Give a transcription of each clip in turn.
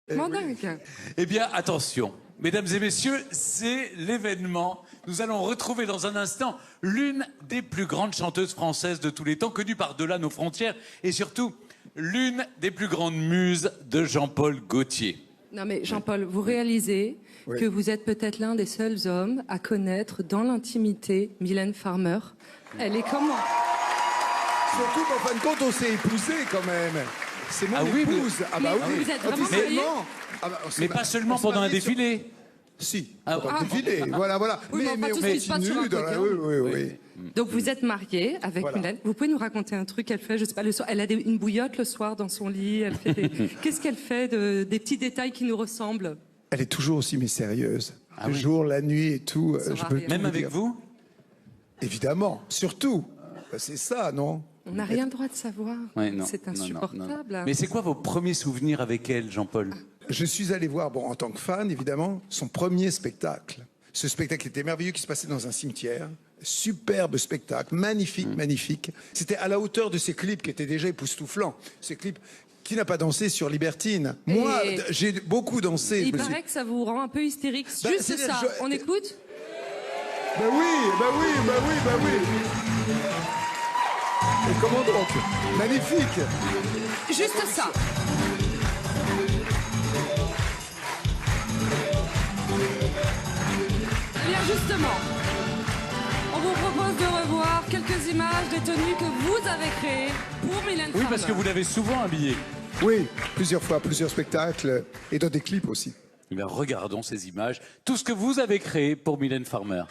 Dingue. Eh bien, attention. Mesdames et messieurs, c'est l'événement. Nous allons retrouver dans un instant l'une des plus grandes chanteuses françaises de tous les temps, connue par-delà nos frontières, et surtout l'une des plus grandes muses de Jean-Paul Gaultier. Non mais Jean-Paul, vous réalisez que vous êtes peut-être l'un des seuls hommes à connaître dans l'intimité Mylène Farmer. Elle est comment? Surtout qu'en fin de compte, on s'est épousés quand même. C'est mon épouse. Ah bah oui. Vous êtes vraiment mariés? Mais pas seulement pendant un défilé. Si, pendant un défilé. Voilà. Oui, mais on tout ce qui se passe sur un continue dans la... Oui. Donc vous êtes mariés avec Mylène. Vous pouvez nous raconter un truc qu'elle fait, je sais pas, le soir. Elle a une bouillotte le soir dans son lit. Elle fait Qu'est-ce qu'elle fait des petits détails qui nous ressemblent? Elle est toujours aussi mystérieuse. Le jour, la nuit et tout. Même avec vous? Évidemment, surtout. C'est ça, non? On n'a rien le droit de savoir. Ouais, non, c'est insupportable. Non. Mais c'est quoi vos premiers souvenirs avec elle, Jean-Paul? Je suis allé voir, en tant que fan, évidemment, son premier spectacle. Ce spectacle était merveilleux, qui se passait dans un cimetière. Superbe spectacle, magnifique. C'était à la hauteur de ses clips qui étaient déjà époustouflants. Ces clips... Qui n'a pas dansé sur Libertine? Moi, j'ai beaucoup dansé. Il paraît que ça vous rend un peu hystérique. Juste ça. On écoute? Bah oui. Et comment donc? Magnifique. Juste ça. Bien justement, on vous propose de revoir quelques images des tenues que vous avez créées pour Mylène Farmer. Oui, parce que vous l'avez souvent habillée. Oui, plusieurs fois, plusieurs spectacles et dans des clips aussi. Eh bien, regardons ces images. Tout ce que vous avez créé pour Mylène Farmer.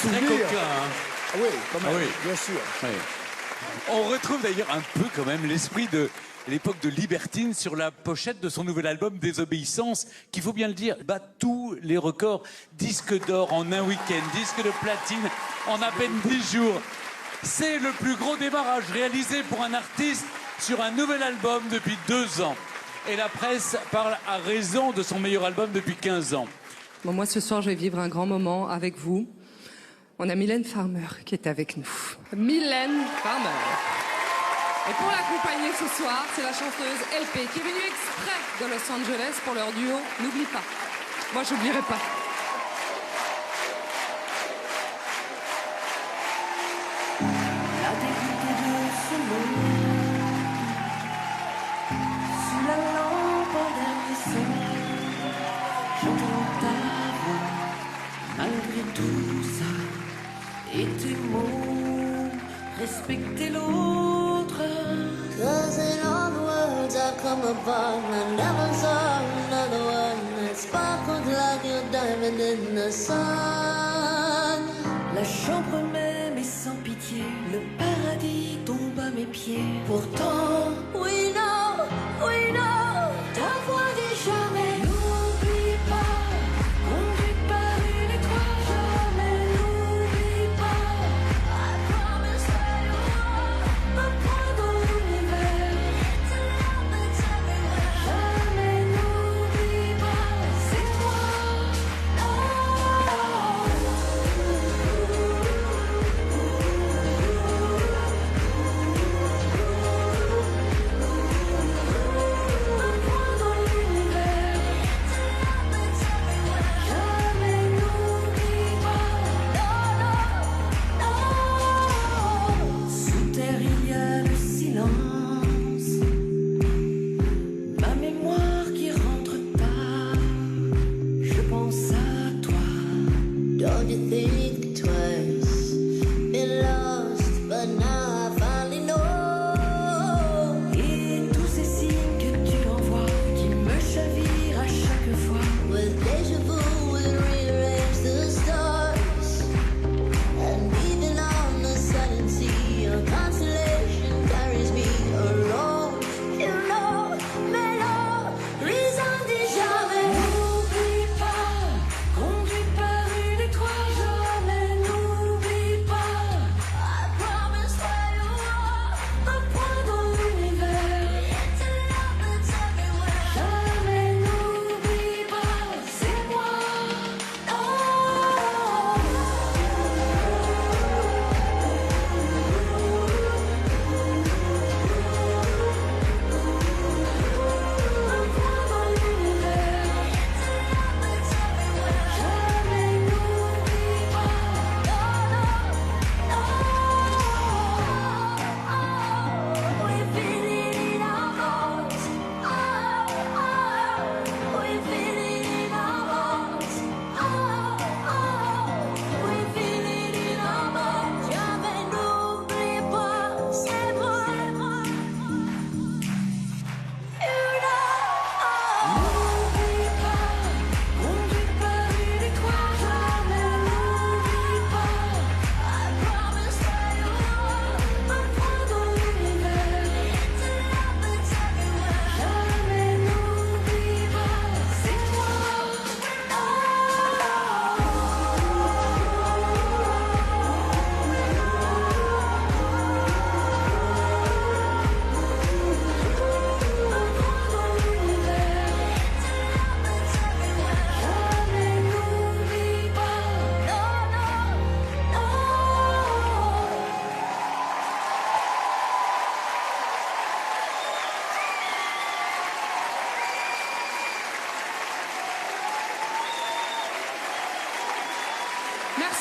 C'est très coquin, hein. Ah oui, quand même, bien sûr. Oui. On retrouve d'ailleurs un peu quand même l'esprit de l'époque de Libertine sur la pochette de son nouvel album Désobéissance, qui, faut bien le dire, bat tous les records. Disque d'or en un week-end, disque de platine en à peine 10 jours. C'est le plus gros démarrage réalisé pour un artiste sur un nouvel album depuis 2 ans. Et la presse parle à raison de son meilleur album depuis 15 ans. Bon, moi, ce soir, je vais vivre un grand moment avec vous. On a Mylène Farmer qui est avec nous. Mylène Farmer. Et pour l'accompagner ce soir, c'est la chanteuse LP qui est venue exprès de Los Angeles pour leur duo N'oublie pas. Moi, j'oublierai pas. La dégoûtée de ce monde, sous la lampe en dernier son, j'entends ta voix, malgré tout ça, et tes mots, respecter l'autre. 'Cause in all the words I've come upon, I never saw another one that sparkled like a diamond in the sun. La chambre même est sans pitié, le paradis tombe à mes pieds. Pourtant, oui, non, ta voix dit jamais. N'oublie pas, conduite par une étoile, jamais n'oublie pas. I promise that you are un point dans l'univers. Jamais n'oublie pas, c'est toi.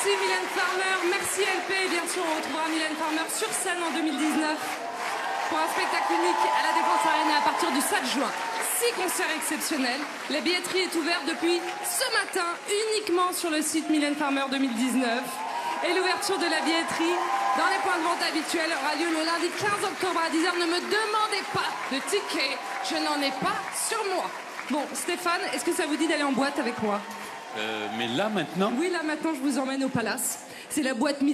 Merci Mylène Farmer, merci LP. Et bien sûr, on retrouvera Mylène Farmer sur scène en 2019 pour un spectacle unique à la Défense Arena à partir du 7 juin. 6 concerts exceptionnels. La billetterie est ouverte depuis ce matin uniquement sur le site Mylène Farmer 2019. Et l'ouverture de la billetterie dans les points de vente habituels aura lieu le lundi 15 octobre à 10h. Ne me demandez pas de tickets, je n'en ai pas sur moi. Bon, Stéphane, est-ce que ça vous dit d'aller en boîte avec moi? Mais là, maintenant... Oui, là, maintenant, je vous emmène au Palace. C'est la boîte mythique.